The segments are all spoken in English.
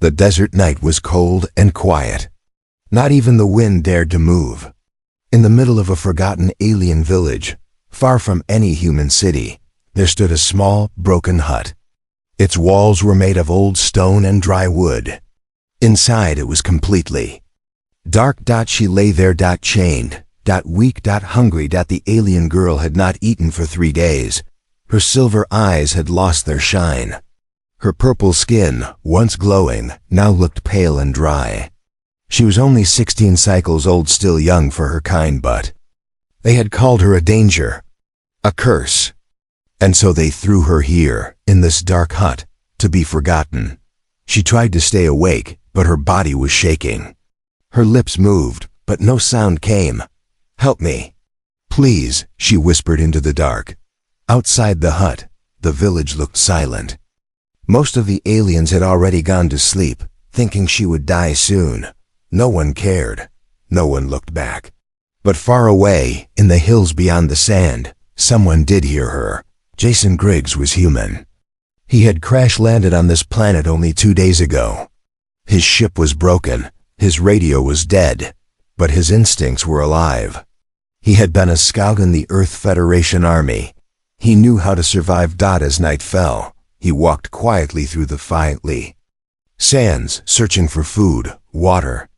The desert night was cold and quiet. Not even the wind dared to move. In the middle of a forgotten alien village, far from any human city, there stood a small, broken hut. Its walls were made of old stone and dry wood. Inside it was completely dark. She lay there, chained, weak, hungry. The alien girl had not eaten for 3 days. Her silver eyes had lost their shine. Her purple skin, once glowing, now looked pale and dry. She was only 16 cycles old, still young for her kind, but they had called her a danger, a curse. And so they threw her here, in this dark hut, to be forgotten. She tried to stay awake, but her body was shaking. Her lips moved, but no sound came. "Help me, please," she whispered into the dark. Outside the hut, the village looked silent. Most of the aliens had already gone to sleep, thinking she would die soon. No one cared. No one looked back. But far away, in the hills beyond the sand, someone did hear her. Jason Griggs was human. He had crash-landed on this planet only 2 days ago. His ship was broken, his radio was dead, but his instincts were alive. He had been a scout in the Earth Federation Army. He knew how to survive. As night fell, he walked quietly through the fighty sands, searching for food, water,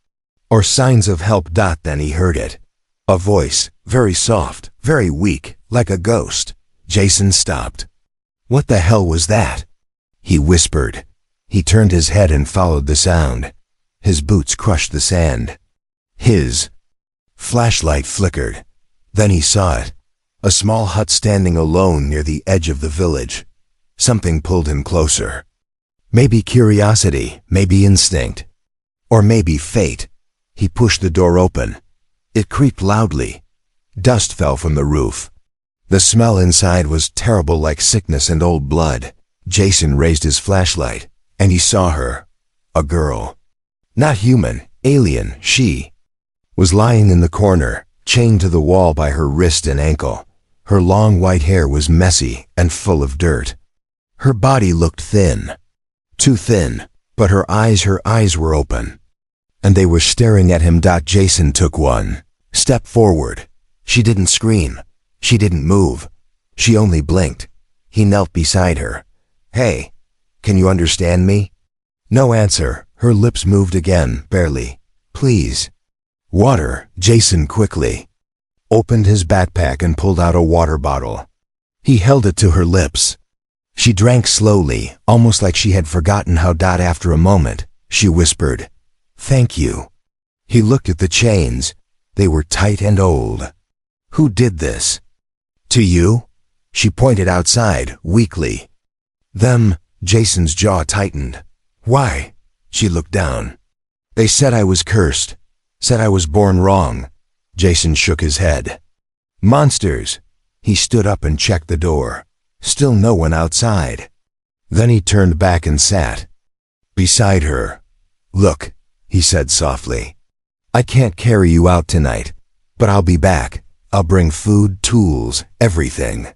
or signs of help. Then he heard it. A voice, very soft, very weak, like a ghost. Jason stopped. "What the hell was that?" he whispered. He turned his head and followed the sound. His boots crushed the sand. His flashlight flickered. Then he saw it. A small hut standing alone near the edge of the village. Something pulled him closer. Maybe curiosity, maybe instinct, or maybe fate. He pushed the door open. It creaked loudly. Dust fell from the roof. The smell inside was terrible, like sickness and old blood. Jason raised his flashlight, and he saw her. A girl. Not human, alien. She was lying in the corner, chained to the wall by her wrist and ankle. Her long white hair was messy and full of dirt. Her body looked thin. Too thin, but her eyes were open. And they were staring at him. Jason took one step forward. She didn't scream. She didn't move. She only blinked. He knelt beside her. "Hey, can you understand me?" No answer. Her lips moved again, barely. "Please." "Water." Jason quickly opened his backpack and pulled out a water bottle. He held it to her lips. She drank slowly, almost like she had forgotten how. After a moment, she whispered, "Thank you." He looked at the chains. They were tight and old. "Who did this? To you?" She pointed outside, weakly. "Them." Jason's jaw tightened. "Why?" She looked down. "They said I was cursed. Said I was born wrong." Jason shook his head. "Monsters." He stood up and checked the door. Still no one outside. Then he turned back and sat beside her. "Look," he said softly. "I can't carry you out tonight, but I'll be back. I'll bring food, tools, everything."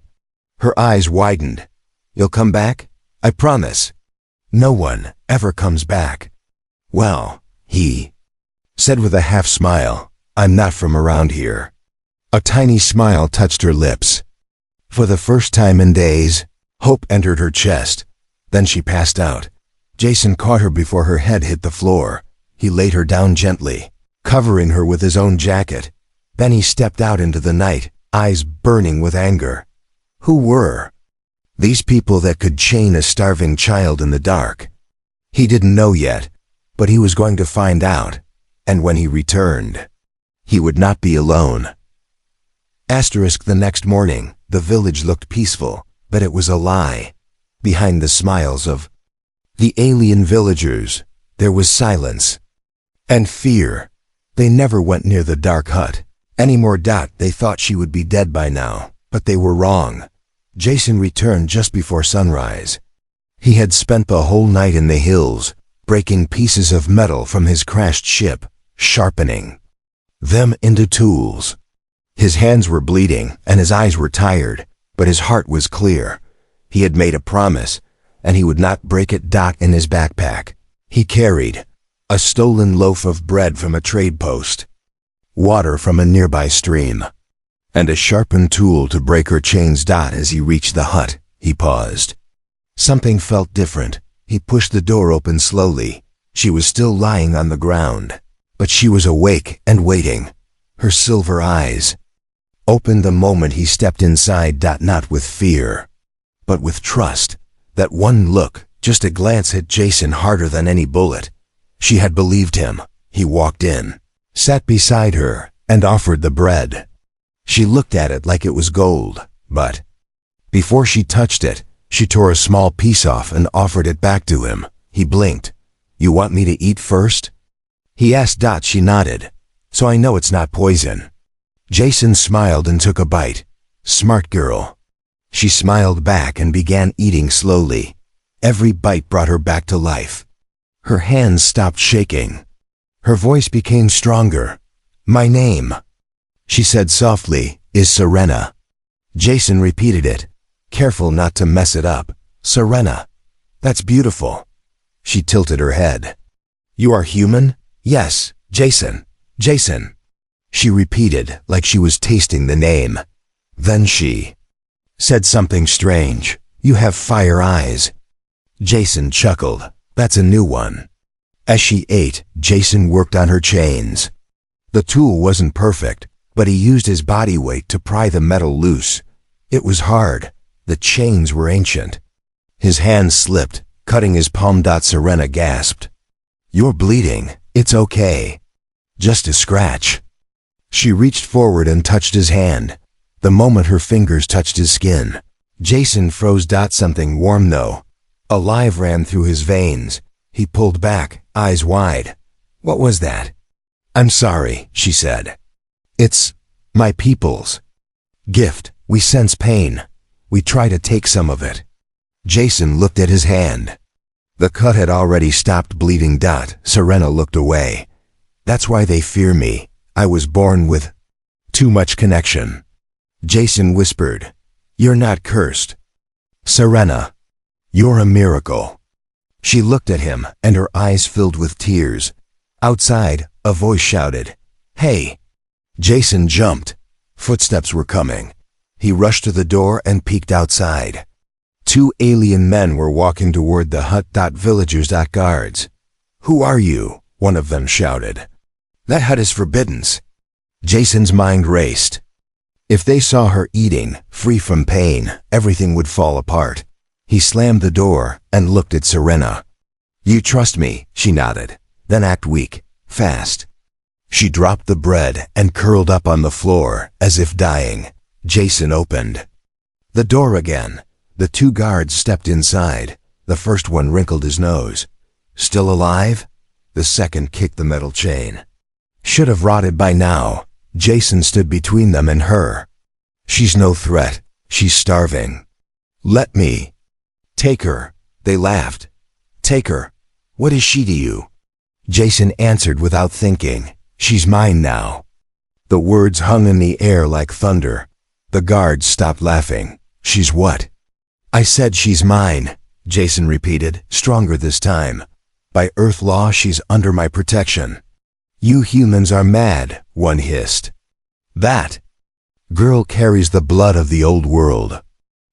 Her eyes widened. "You'll come back? I promise." "No one ever comes back." "Well," he said with a half smile, "I'm not from around here." A tiny smile touched her lips. For the first time in days, hope entered her chest. Then she passed out. Jason caught her before her head hit the floor. He laid her down gently, covering her with his own jacket. Then he stepped out into the night, eyes burning with anger. Who were these people that could chain a starving child in the dark? He didn't know yet, but he was going to find out. And when he returned, he would not be alone. The next morning, the village looked peaceful, but it was a lie. Behind the smiles of the alien villagers, there was silence and fear. They never went near the dark hut anymore. They thought she would be dead by now, but they were wrong. Jason returned just before sunrise. He had spent the whole night in the hills, breaking pieces of metal from his crashed ship, sharpening them into tools. His hands were bleeding and his eyes were tired, but his heart was clear. He had made a promise, and he would not break it. In his backpack, He carried a stolen loaf of bread from a trade post, water from a nearby stream, and a sharpened tool to break her chains. As he reached the hut, he paused. Something felt different. He pushed the door open slowly. She was still lying on the ground, but she was awake and waiting. Her silver eyes opened the moment he stepped inside. Not with fear, but with trust. That one look, just a glance, hit Jason harder than any bullet. She had believed him. He walked in, sat beside her, and offered the bread. She looked at it like it was gold, but before she touched it, she tore a small piece off and offered it back to him. He blinked. "You want me to eat first?" he asked. She nodded. "So I know it's not poison." Jason smiled and took a bite. "Smart girl." She smiled back and began eating slowly. Every bite brought her back to life. Her hands stopped shaking. Her voice became stronger. "My name," she said softly, "is Serena." Jason repeated it, careful not to mess it up. "Serena. That's beautiful." She tilted her head. "You are human?" "Yes, Jason. Jason." She repeated like she was tasting the name. Then she said something strange. "You have fire eyes." Jason chuckled. "That's a new one." As she ate, Jason worked on her chains. The tool wasn't perfect, but he used his body weight to pry the metal loose. It was hard. The chains were ancient. His hand slipped, cutting his palm. Serena gasped. "You're bleeding." "It's okay. Just a scratch." She reached forward and touched his hand. The moment her fingers touched his skin, Jason froze. Something warm, though, alive, ran through his veins. He pulled back, eyes wide. "What was that?" "I'm sorry," she said. "It's my people's gift. We sense pain. We try to take some of it." Jason looked at his hand. The cut had already stopped bleeding. Serena looked away. "That's why they fear me. I was born with too much connection." Jason whispered, "You're not cursed, Serena. You're a miracle." She looked at him, and her eyes filled with tears. Outside, a voice shouted, "Hey!" Jason jumped. Footsteps were coming. He rushed to the door and peeked outside. 2 alien men were walking toward the hut. Villagers. Guards. "Who are you?" one of them shouted. "That hut is forbidden." Jason's mind raced. If they saw her eating, free from pain, everything would fall apart. He slammed the door and looked at Serena. "You trust me," she nodded. "Then act weak, fast." She dropped the bread and curled up on the floor, as if dying. Jason opened the door again. The 2 guards stepped inside. The first one wrinkled his nose. "Still alive?" The second kicked the metal chain. "Should have rotted by now." Jason stood between them and her. "She's no threat. She's starving. Let me take her." They laughed. "Take her? What is she to you?" Jason answered without thinking. "She's mine now." The words hung in the air like thunder. The guards stopped laughing. "She's what?" "I said she's mine," Jason repeated, stronger this time. "By Earth law, she's under my protection." "You humans are mad," one hissed. "That girl carries the blood of the old world."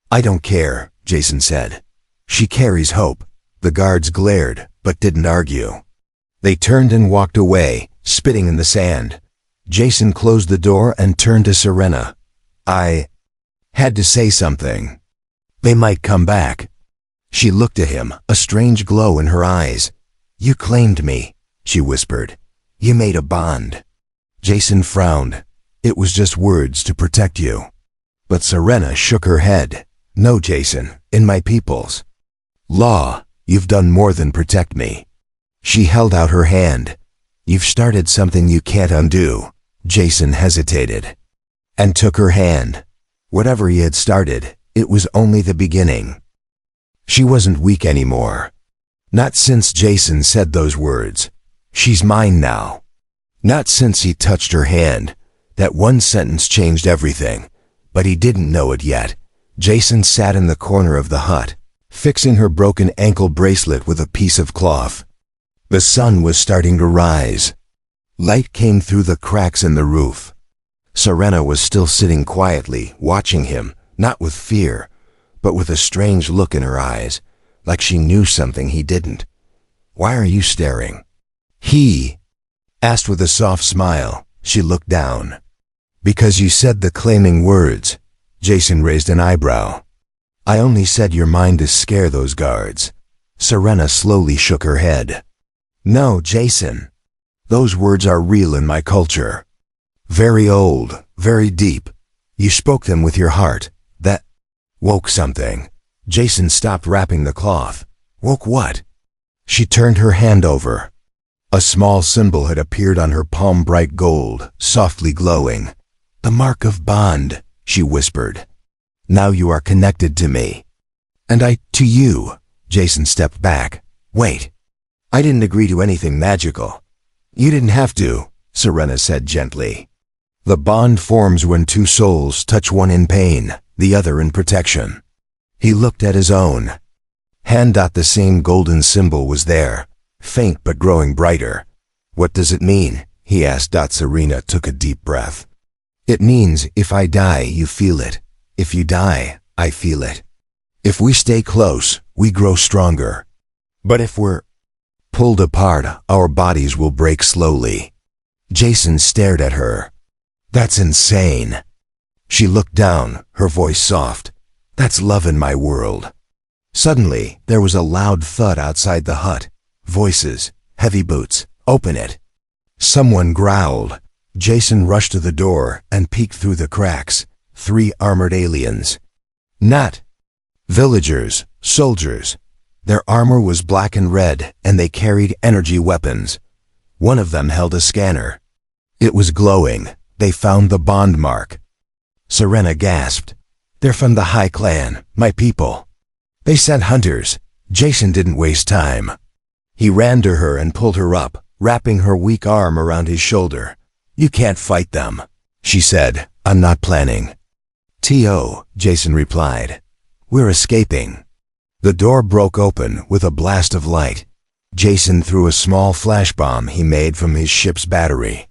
"I don't care," Jason said. "She carries hope." The guards glared, but didn't argue. They turned and walked away, spitting in the sand. Jason closed the door and turned to Serena. "I had to say something. They might come back." She looked at him, a strange glow in her eyes. "You claimed me," she whispered. "You made a bond." Jason frowned. "It was just words to protect you." But Serena shook her head. "No, Jason, in my people's law, you've done more than protect me." She held out her hand. "You've started something you can't undo." Jason hesitated and took her hand. Whatever he had started, it was only the beginning. She wasn't weak anymore. Not since Jason said those words. "She's mine now." Not since he touched her hand. That one sentence changed everything, but he didn't know it yet. Jason sat in the corner of the hut, fixing her broken ankle bracelet with a piece of cloth. The sun was starting to rise. Light came through the cracks in the roof. Serena was still sitting quietly, watching him, not with fear, but with a strange look in her eyes, like she knew something he didn't. "Why are you staring?" He asked with a soft smile. She looked down. "Because you said the claiming words." Jason raised an eyebrow. "I only said your mind to scare those guards." Serena slowly shook her head. "No, Jason. Those words are real in my culture. Very old, very deep. You spoke them with your heart. That woke something." Jason stopped wrapping the cloth. "Woke what?" She turned her hand over. A small symbol had appeared on her palm, bright gold, softly glowing. "The mark of bond," she whispered. "Now you are connected to me." "And I to you." Jason stepped back. "Wait. I didn't agree to anything magical." "You didn't have to," Serena said gently. "The bond forms when two souls touch, one in pain, the other in protection." He looked at his own hand. The same golden symbol was there, faint but growing brighter. "What does it mean?" he asked. Serena took a deep breath. "It means if I die, you feel it. If you die, I feel it. If we stay close, we grow stronger. But if we're pulled apart, our bodies will break slowly." Jason stared at her. "That's insane." She looked down, her voice soft. "That's love in my world." Suddenly, there was a loud thud outside the hut. Voices, heavy boots. "Open it." Someone growled. Jason rushed to the door and peeked through the cracks. 3 armored aliens. Not villagers, soldiers. Their armor was black and red, and they carried energy weapons. One of them held a scanner. It was glowing. They found the bond mark. Serena gasped. "They're from the High Clan, my people. They sent hunters." Jason didn't waste time. He ran to her and pulled her up, wrapping her weak arm around his shoulder. "You can't fight them," she said. "I'm not planning." "T.O.," Jason replied. "We're escaping." The door broke open with a blast of light. Jason threw a small flash bomb he made from his ship's battery.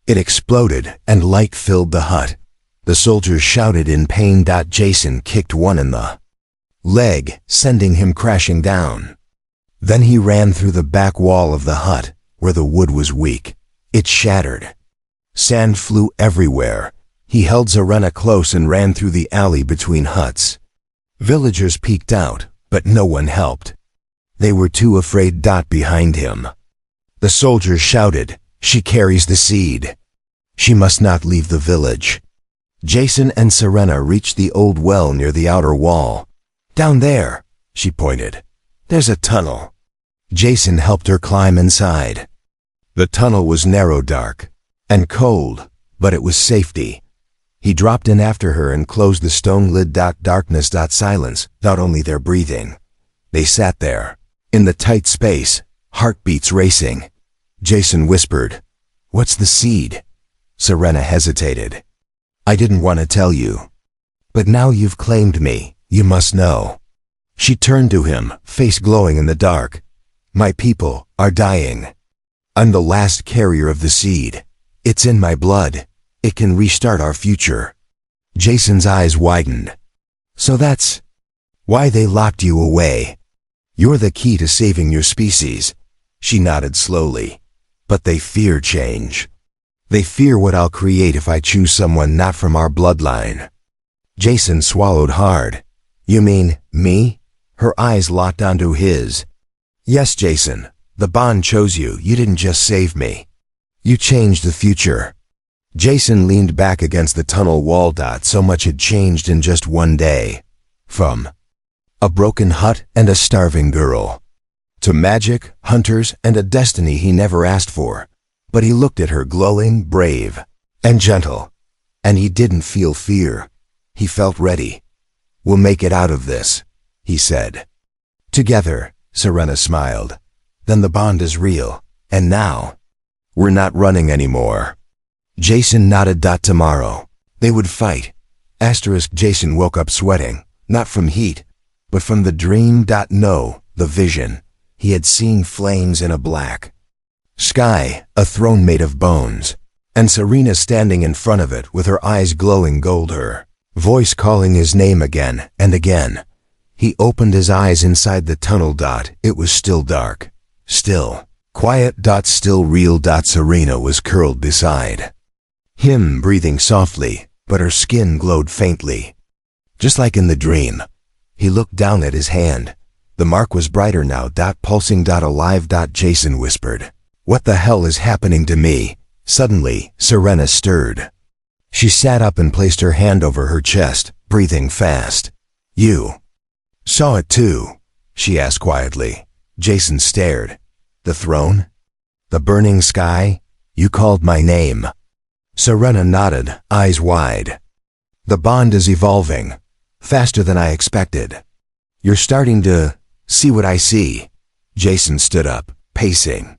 It exploded and light filled the hut. The soldiers shouted in pain. Jason kicked one in the leg, sending him crashing down. Then he ran through the back wall of the hut, where the wood was weak. It shattered. Sand flew everywhere. He held Serena close and ran through the alley between huts. Villagers peeked out, but no one helped. They were too afraid. Behind him, the soldiers shouted, "She carries the seed. She must not leave the village." Jason and Serena reached the old well near the outer wall. "Down there," she pointed. "There's a tunnel." Jason helped her climb inside. The tunnel was narrow, dark, and cold, but it was safety. He dropped in after her and closed the stone lid. Darkness. Silence, not only their breathing. They sat there, in the tight space, heartbeats racing. Jason whispered, "What's the seed?" Serena hesitated. "I didn't want to tell you. But now you've claimed me, you must know." She turned to him, face glowing in the dark. "My people are dying. I'm the last carrier of the seed. It's in my blood. It can restart our future." Jason's eyes widened. "So that's why they locked you away. You're the key to saving your species." She nodded slowly. "But they fear change. They fear what I'll create if I choose someone not from our bloodline." Jason swallowed hard. "You mean me?" Her eyes locked onto his. "Yes, Jason. The bond chose you. You didn't just save me. You changed the future." Jason leaned back against the tunnel wall. So much had changed in just one day. From a broken hut and a starving girl, to magic, hunters, and a destiny he never asked for. But he looked at her glowing, brave, and gentle. And he didn't feel fear. He felt ready. "We'll make it out of this," he said. "Together," Serena smiled. "Then the bond is real. And now, we're not running anymore." Jason nodded. Tomorrow, they would fight. Jason woke up sweating, not from heat, but from the dream. No, the vision. he had seen flames in a black sky, a throne made of bones, and Serena standing in front of it with her eyes glowing gold, her voice calling his name again and again. He opened his eyes inside the tunnel. It was still dark, still quiet. Still real. Serena was curled beside him, breathing softly, but her skin glowed faintly, just like in the dream. He looked down at his hand. The mark was brighter now. Pulsing. Alive. Jason whispered, "What the hell is happening to me?" Suddenly, Serena stirred. She sat up and placed her hand over her chest, breathing fast. "You saw it too?" she asked quietly. Jason stared. "The throne? The burning sky? You called my name." Serena nodded, eyes wide. "The bond is evolving, faster than I expected. You're starting to see what I see." Jason stood up, pacing.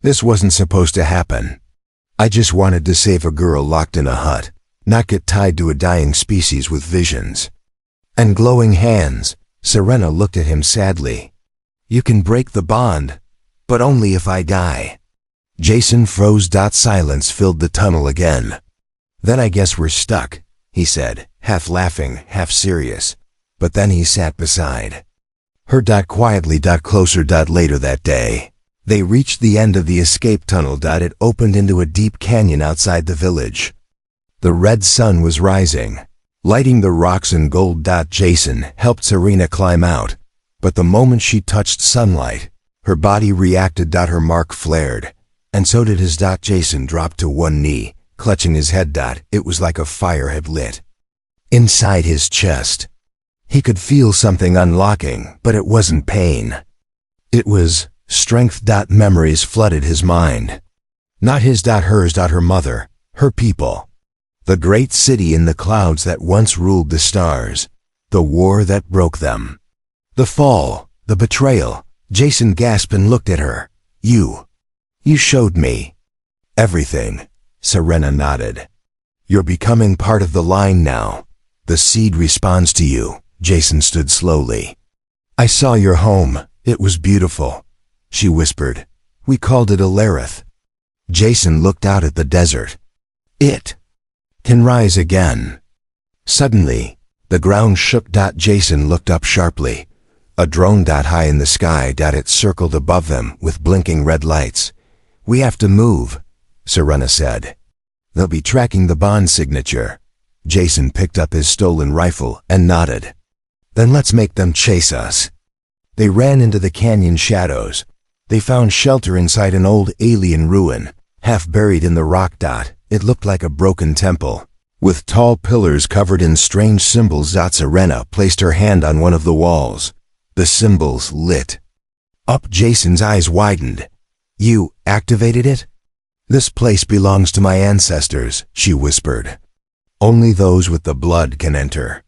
"This wasn't supposed to happen. I just wanted to save a girl locked in a hut, not get tied to a dying species with visions and glowing hands." Serena looked at him sadly. "You can break the bond, but only if I die." Jason froze. Silence filled the tunnel again. "Then I guess we're stuck," he said, half laughing, half serious. But then he sat beside her. Quietly. Closer. Later that day, they reached the end of the escape tunnel. It opened into a deep canyon outside the village. The red sun was rising, lighting the rocks in gold. Jason helped Serena climb out, but the moment she touched sunlight, her body reacted. Her mark flared, and so did his. Jason dropped to one knee, clutching his head. It was like a fire had lit inside his chest. He could feel something unlocking, but it wasn't pain. It was strength. Memories flooded his mind. Not his. Hers. Her mother, her people. The great city in the clouds that once ruled the stars. The war that broke them. The fall, the betrayal. Jason gasped and looked at her. You showed me everything." Serena nodded. "You're becoming part of the line now. The seed responds to you." Jason stood slowly. "I saw your home. It was beautiful," she whispered. "We called it Alarith." Jason looked out at the desert. "It can rise again." Suddenly, the ground shook. Jason looked up sharply. A drone. High in the sky. It circled above them with blinking red lights. "We have to move," Serena said. "They'll be tracking the bond signature." Jason picked up his stolen rifle and nodded. "Then let's make them chase us." They ran into the canyon shadows. They found shelter inside an old alien ruin, half buried in the rock. It looked like a broken temple, with tall pillars covered in strange symbols. Serena placed her hand on one of the walls. The symbols lit up. Jason's eyes widened. "You activated it?" "This place belongs to my ancestors," she whispered. "Only those with the blood can enter."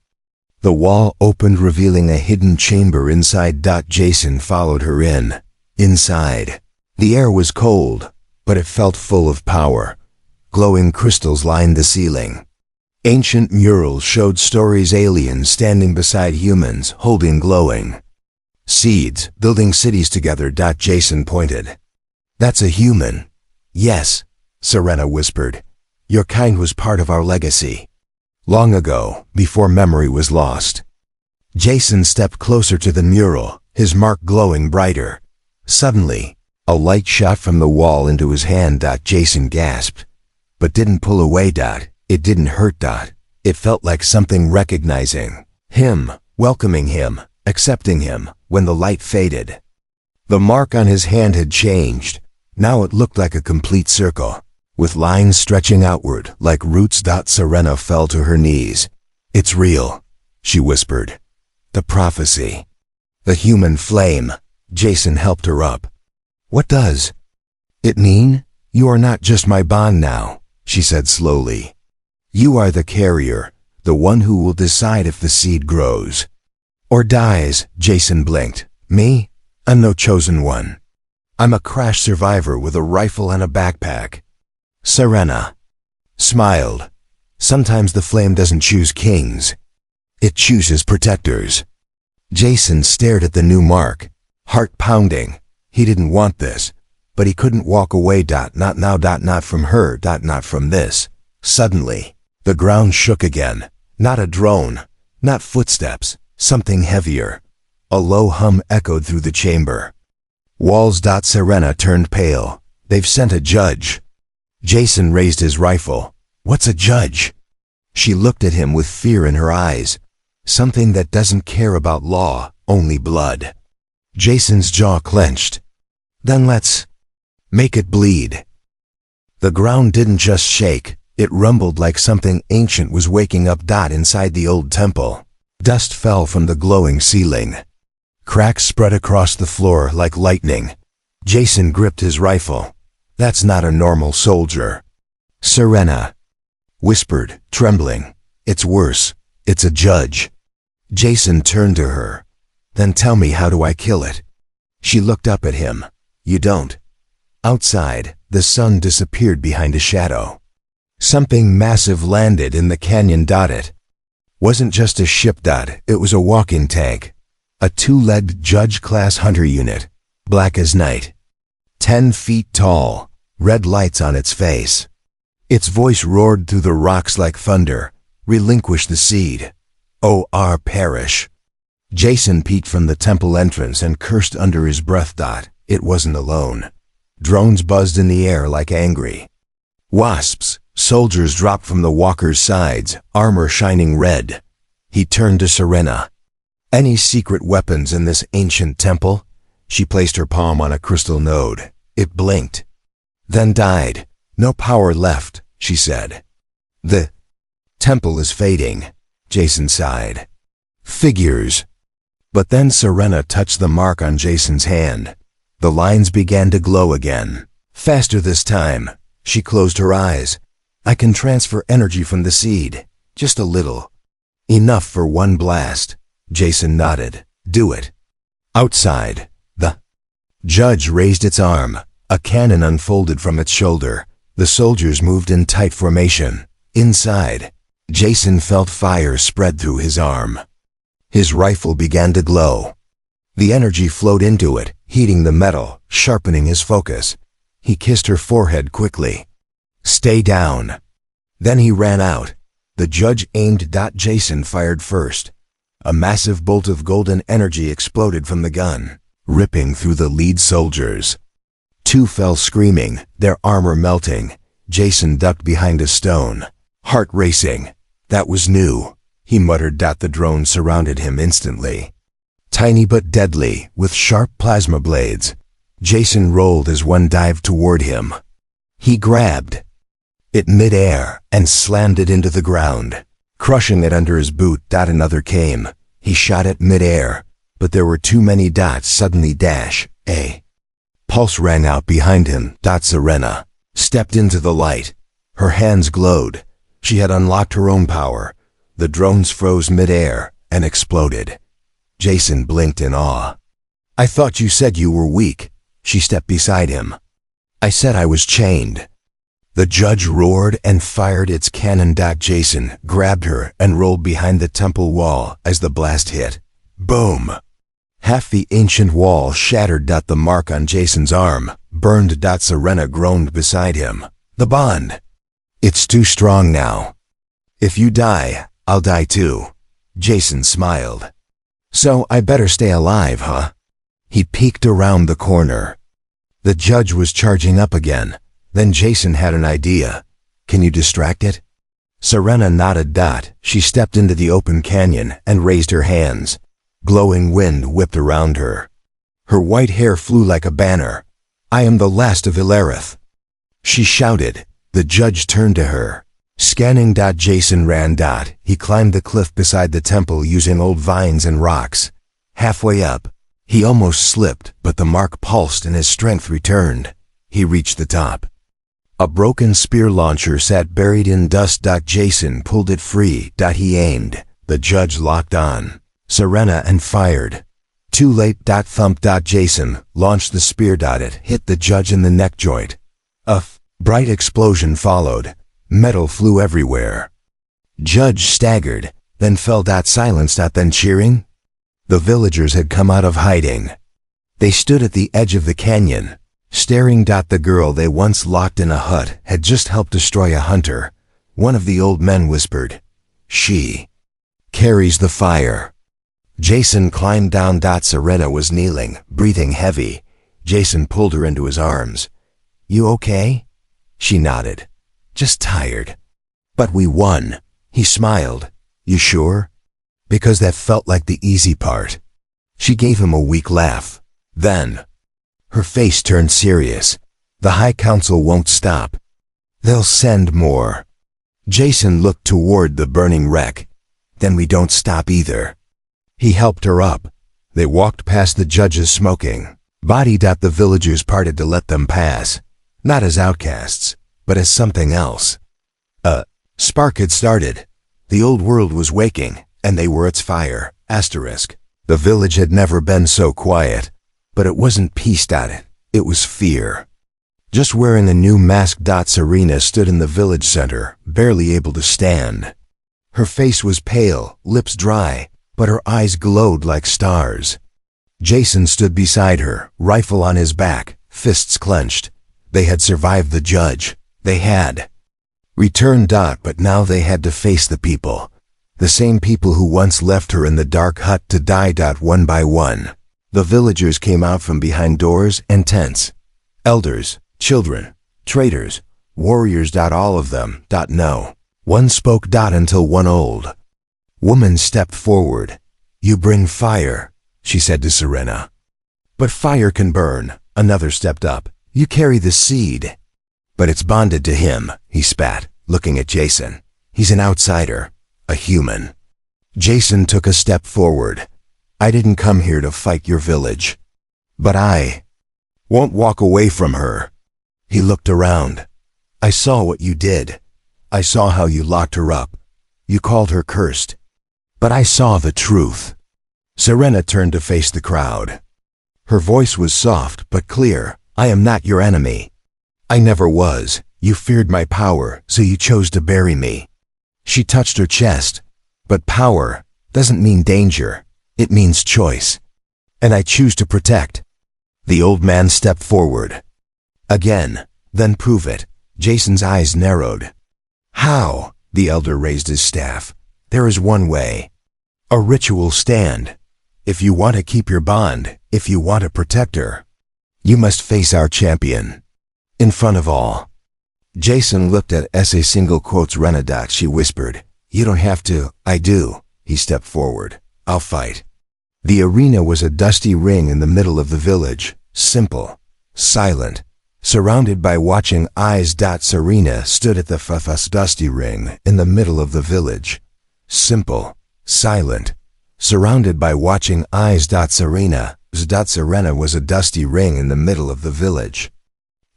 The wall opened, revealing a hidden chamber inside. Jason followed her in. Inside, the air was cold, but it felt full of power. Glowing crystals lined the ceiling. Ancient murals showed stories, aliens standing beside humans, holding glowing seeds, building cities together. Jason pointed. "That's a human." "Yes," Serena whispered. "Your kind was part of our legacy. Long ago, before memory was lost." Jason stepped closer to the mural, his mark glowing brighter. Suddenly, a light shot from the wall into his hand. Jason gasped, but didn't pull away. It didn't hurt. It felt like something recognizing him, welcoming him, accepting him. When the light faded, the mark on his hand had changed. Now it looked like a complete circle, with lines stretching outward like roots. Serena fell to her knees. "It's real," she whispered. "The prophecy. The human flame." Jason helped her up. "What does it mean?" "You are not just my bond now," she said slowly. "You are the carrier, the one who will decide if the seed grows or dies." Jason blinked. "Me? I'm no chosen one. I'm a crash survivor with a rifle and a backpack." Serena smiled. "Sometimes the flame doesn't choose kings. It chooses protectors." Jason stared at the new mark, heart pounding. He didn't want this, but he couldn't walk away. Not now. Not from her. Not from this. Suddenly, the ground shook again. Not a drone, not footsteps, something heavier. A low hum echoed through the chamber. Walls. Serena turned pale. They've sent a judge. Jason raised his rifle. What's a judge? She looked at him with fear in her eyes. Something that doesn't care about law, only blood. Jason's jaw clenched. Then let's make it bleed. The ground didn't just shake, it rumbled like something ancient was waking up. Inside the old temple, dust fell from the glowing ceiling. Cracks spread across the floor like lightning. Jason gripped his rifle. That's not a normal soldier. Serena whispered, trembling. It's worse. It's a judge. Jason turned to her. Then tell me, how do I kill it? She looked up at him. You don't. Outside, the sun disappeared behind a shadow. Something massive landed in the canyon. It wasn't just a ship. It was a walking tank. A two-legged judge-class hunter unit, black as night. 10 feet tall, red lights on its face. Its voice roared through the rocks like thunder. Relinquish the seed. or perish. Jason peeked from the temple entrance and cursed under his breath. It wasn't alone. Drones buzzed in the air like angry wasps. Soldiers dropped from the walkers' sides, armor shining red. He turned to Serena. Any secret weapons in this ancient temple? She placed her palm on a crystal node. It blinked, then died. No power left, she said. The temple is fading, Jason sighed. Figures. But then Serena touched the mark on Jason's hand. The lines began to glow again. Faster this time. She closed her eyes. I can transfer energy from the seed. Just a little. Enough for one blast. Jason nodded. Do it. Outside, the judge raised its arm. A cannon unfolded from its shoulder. The soldiers moved in tight formation. Inside, Jason felt fire spread through his arm. His rifle began to glow. The energy flowed into it, heating the metal, sharpening his focus. He kissed her forehead quickly. Stay down. Then he ran out. The judge aimed. Jason fired first. A massive bolt of golden energy exploded from the gun, ripping through the lead soldiers. Two fell screaming, their armor melting. Jason ducked behind a stone, heart racing. That was new, he muttered. The drone surrounded him instantly. Tiny but deadly, with sharp plasma blades. Jason rolled as one dived toward him. He grabbed it mid-air and slammed it into the ground, crushing it under his boot. Another came. He shot it mid-air, but there were too many dots. Suddenly a pulse rang out behind him. Serena stepped into the light. Her hands glowed. She had unlocked her own power. The drones froze mid-air and exploded. Jason blinked in awe. I thought you said you were weak. She stepped beside him. I said I was chained. The judge roared and fired its cannon. Jason grabbed her and rolled behind the temple wall as the blast hit. Boom! Half the ancient wall shattered. The mark on Jason's arm burned. Serena groaned beside him. The bond. It's too strong now. If you die, I'll die too. Jason smiled. So I better stay alive, huh? He peeked around the corner. The judge was charging up again. Then Jason had an idea. Can you distract it? Serena nodded. She stepped into the open canyon and raised her hands. Glowing wind whipped around her. Her white hair flew like a banner. I am the last of Ilarith, she shouted. The judge turned to her. Scanning. Jason ran. He climbed the cliff beside the temple using old vines and rocks. Halfway up, he almost slipped, but the mark pulsed and his strength returned. He reached the top. A broken spear launcher sat buried in dust. Jason pulled it free. He aimed. The judge locked on. Serena and fired. Too late. Thump. Jason launched the spear. It hit the judge in the neck joint. A bright explosion followed. Metal flew everywhere. Judge staggered, then fell. Silenced. Then cheering. The villagers had come out of hiding. They stood at the edge of the canyon, staring. The girl they once locked in a hut had just helped destroy a hunter. One of the old men whispered, "She carries the fire." Jason climbed down. Serena was kneeling, breathing heavy. Jason pulled her into his arms. "You okay?" She nodded. "Just tired." "But we won." He smiled. "You sure?" "Because that felt like the easy part." She gave him a weak laugh. Then, her face turned serious. "The High Council won't stop. They'll send more." Jason looked toward the burning wreck. "Then we don't stop either." He helped her up. They walked past the judge's smoking body. The villagers parted to let them pass, not as outcasts, but as something else. A spark had started. The old world was waking, and they were its fire. The village had never been so quiet, but it wasn't peace. It was fear. Just wearing a new mask. Serena stood in the village center, barely able to stand. Her face was pale, lips dry, but her eyes glowed like stars. Jason stood beside her, rifle on his back, fists clenched. They had survived the judge. They had returned. But now they had to face the people. The same people who once left her in the dark hut to die. One by one, the villagers came out from behind doors and tents. Elders, children, traders, warriors. All of them. No one spoke. Until one old woman stepped forward. "You bring fire," she said to Serena. "But fire can burn." Another stepped up. "You carry the seed." "But it's bonded to him," he spat, looking at Jason. "He's an outsider, a human." Jason took a step forward. "I didn't come here to fight your village. But I won't walk away from her." He looked around. "I saw what you did. I saw how you locked her up. You called her cursed. But I saw the truth." Serena turned to face the crowd. Her voice was soft but clear. "I am not your enemy. I never was. You feared my power, so you chose to bury me." She touched her chest. "But power doesn't mean danger. It means choice. And I choose to protect." The old man stepped forward. "Again, then prove it." Jason's eyes narrowed. "How?" The elder raised his staff. "There is one way. A ritual stand. If you want to keep your bond, if you want to protect her, you must face our champion. In front of all." Jason looked at Renadot. She whispered, "You don't have to." "I do." He stepped forward. "I'll fight." The arena was a dusty ring in the middle of the village, simple, silent, surrounded by watching eyes. Serena stood at the dusty ring in the middle of the village, simple, silent, surrounded by watching eyes. Serena was a dusty ring in the middle of the village.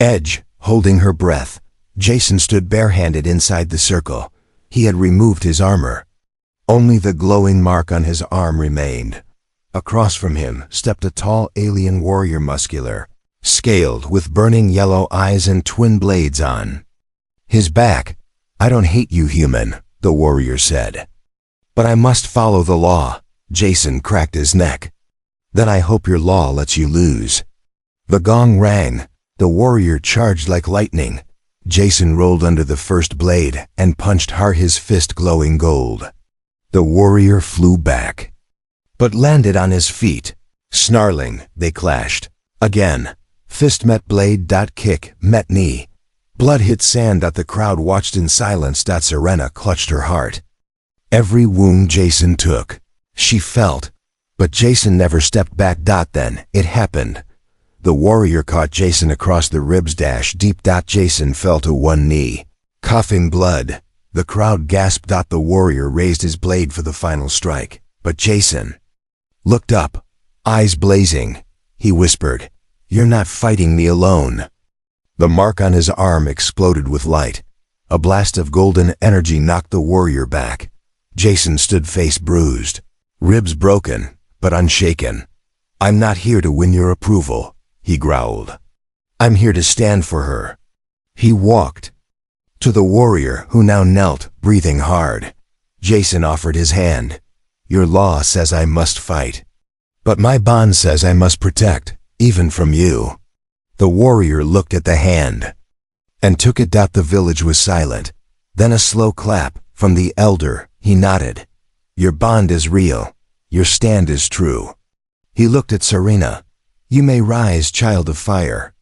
Edge, holding her breath, Jason stood barehanded inside the circle. He had removed his armor. Only the glowing mark on his arm remained. Across from him stepped a tall alien warrior, muscular, scaled, with burning yellow eyes and twin blades on his back. "I don't hate you, human," the warrior said. "But I must follow the law." Jason cracked his neck. "Then I hope your law lets you lose." The gong rang. The warrior charged like lightning. Jason rolled under the first blade and punched hard, his fist glowing gold. The warrior flew back, but landed on his feet. Snarling, they clashed. Again. Fist met blade. Kick met knee. Blood hit sand. The crowd watched in silence. Serena clutched her heart. Every wound Jason took, she felt. But Jason never stepped back. Then it happened. The warrior caught Jason across the ribs. Deep. Jason fell to one knee, coughing blood. The crowd gasped. The warrior raised his blade for the final strike. But Jason looked up, eyes blazing. He whispered, "You're not fighting me alone." The mark on his arm exploded with light. A blast of golden energy knocked the warrior back. Jason stood, face bruised, ribs broken, but unshaken. "I'm not here to win your approval," he growled. "I'm here to stand for her." He walked to the warrior, who now knelt, breathing hard. Jason offered his hand. "Your law says I must fight, but my bond says I must protect. even from you." The warrior looked at the hand and took it. The village was silent. Then a slow clap from the elder. He nodded. "Your bond is real. Your stand is true." He looked at Serena. "You may rise, child of fire."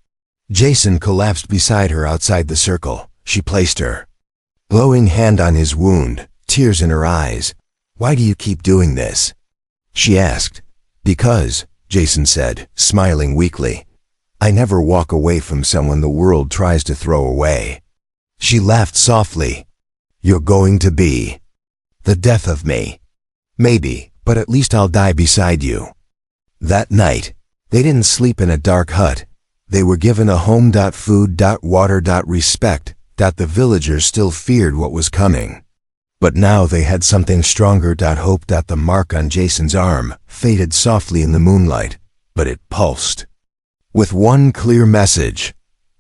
Jason collapsed beside her outside the circle. She placed her glowing hand on his wound, tears in her eyes. "Why do you keep doing this?" she asked. "Because," Jason said, smiling weakly, "I never walk away from someone the world tries to throw away." She laughed softly. "You're going to be the death of me. Maybe, but at least I'll die beside you." That night, they didn't sleep in a dark hut. They were given a home. Food, water, respect. The villagers still feared what was coming. But now they had something stronger. Hope. The mark on Jason's arm faded softly in the moonlight, but it pulsed with one clear message: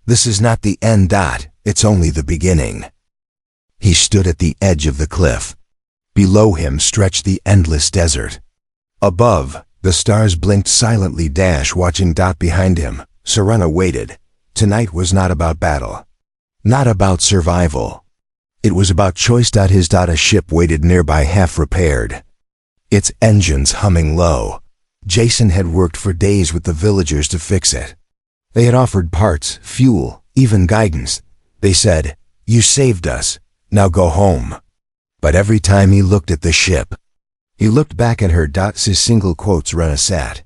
this is not the end. It's only the beginning. He stood at the edge of the cliff. Below him stretched the endless desert. Above, the stars blinked silently. Watching. Behind him, Serena waited. Tonight was not about battle, not about survival. It was about choice. His. A ship waited nearby, half repaired, its engines humming low. Jason had worked for days with the villagers to fix it. They had offered parts, fuel, even guidance. They said, "You saved us, now go home." But every time he looked at the ship, he looked back at her. His single quotes. Serena sat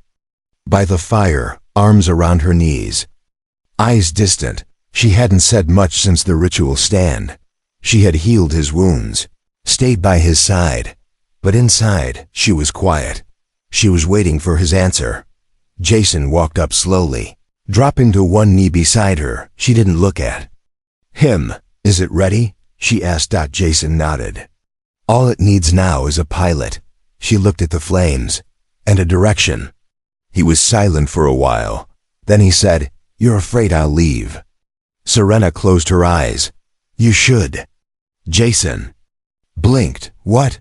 by the fire, arms around her knees, eyes distant. She hadn't said much since the ritual stand. She had healed his wounds, stayed by his side. But inside, she was quiet. She was waiting for his answer. Jason walked up slowly, dropping to one knee beside her. She didn't look at him. "Is it ready?" she asked. Jason nodded. "All it needs now is a pilot." She looked at the flames and a direction. He was silent for a while. Then he said, "You're afraid I'll leave." Serena closed her eyes. "You should." Jason blinked. "What?"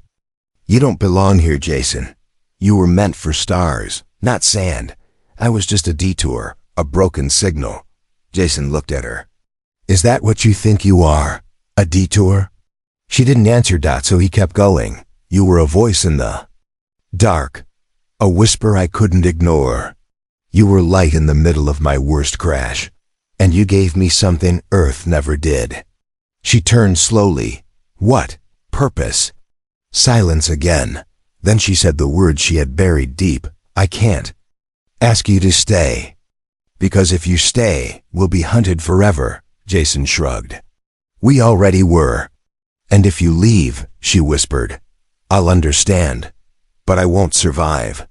"You don't belong here, Jason. You were meant for stars, not sand. I was just a detour, a broken signal." Jason looked at her. "Is that what you think you are? A detour?" She didn't answer. So he kept going. "You were a voice in the dark, a whisper I couldn't ignore. You were light in the middle of my worst crash, and you gave me something Earth never did." She turned slowly. "What? Purpose?" Silence again. Then she said the words she had buried deep. "I can't ask you to stay. Because if you stay, we'll be hunted forever." Jason shrugged. "We already were. And if you leave," she whispered, "I'll understand. But I won't survive."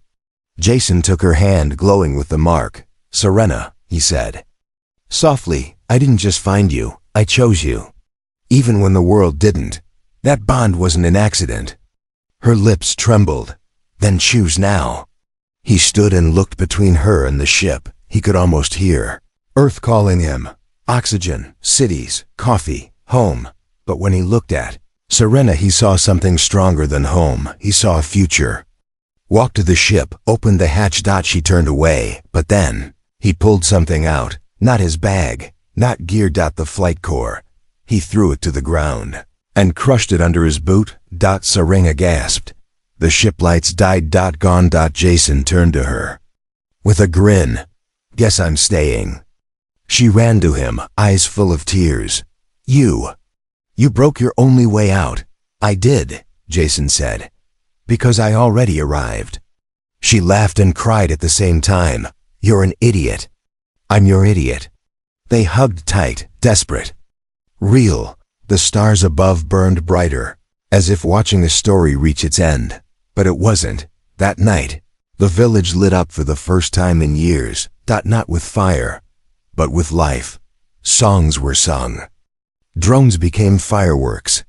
Jason took her hand, glowing with the mark. "Serena," he said softly, "I didn't just find you, I chose you. Even when the world didn't. That bond wasn't an accident." Her lips trembled. "Then choose now." He stood and looked between her and the ship. He could almost hear Earth calling him. Oxygen, cities, coffee, home. But when he looked at Serena, he saw something stronger than home. He saw a future. Walked to the ship, opened the hatch. She turned away, but then he pulled something out. Not his bag, not gear. The flight core. He threw it to the ground and crushed it under his boot. Serena gasped. The ship lights died. Gone. Jason turned to her with a grin. "Guess I'm staying." She ran to him, eyes full of tears. You broke your only way out." "I did," Jason said, "because I already arrived." She laughed and cried at the same time. "You're an idiot." "I'm your idiot." They hugged tight, desperate. Real. The stars above burned brighter, as if watching a story reach its end. But it wasn't. That night, the village lit up for the first time in years. Not with fire, but with life. Songs were sung. Drones became fireworks.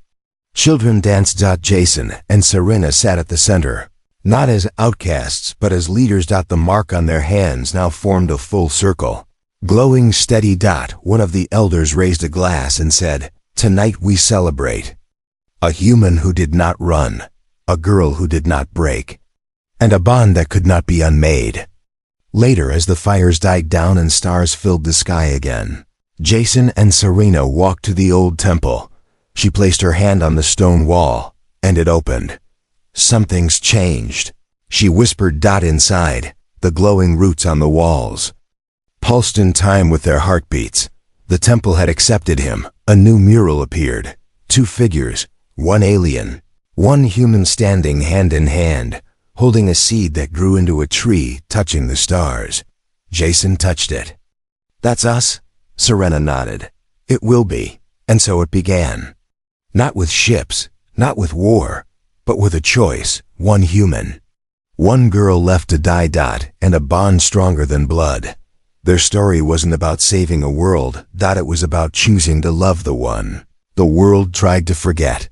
Children danced. Jason and Serena sat at the center, not as outcasts, but as leaders. The mark on their hands now formed a full circle. Glowing steady. One of the elders raised a glass and said, "Tonight we celebrate a human who did not run, a girl who did not break, and a bond that could not be unmade." Later, as the fires died down and stars filled the sky again, Jason and Serena walked to the old temple. She placed her hand on the stone wall, and it opened. "Something's changed," she whispered. Inside, the glowing roots on the walls pulsed in time with their heartbeats. The temple had accepted him. A new mural appeared. Two figures, one alien, one human, standing hand in hand, holding a seed that grew into a tree, touching the stars. Jason touched it. "That's us?" Serena nodded. "It will be." And so it began. Not with ships, not with war, but with a choice, one human. One girl left to die. And a bond stronger than blood. Their story wasn't about saving a world. It was about choosing to love the one the world tried to forget.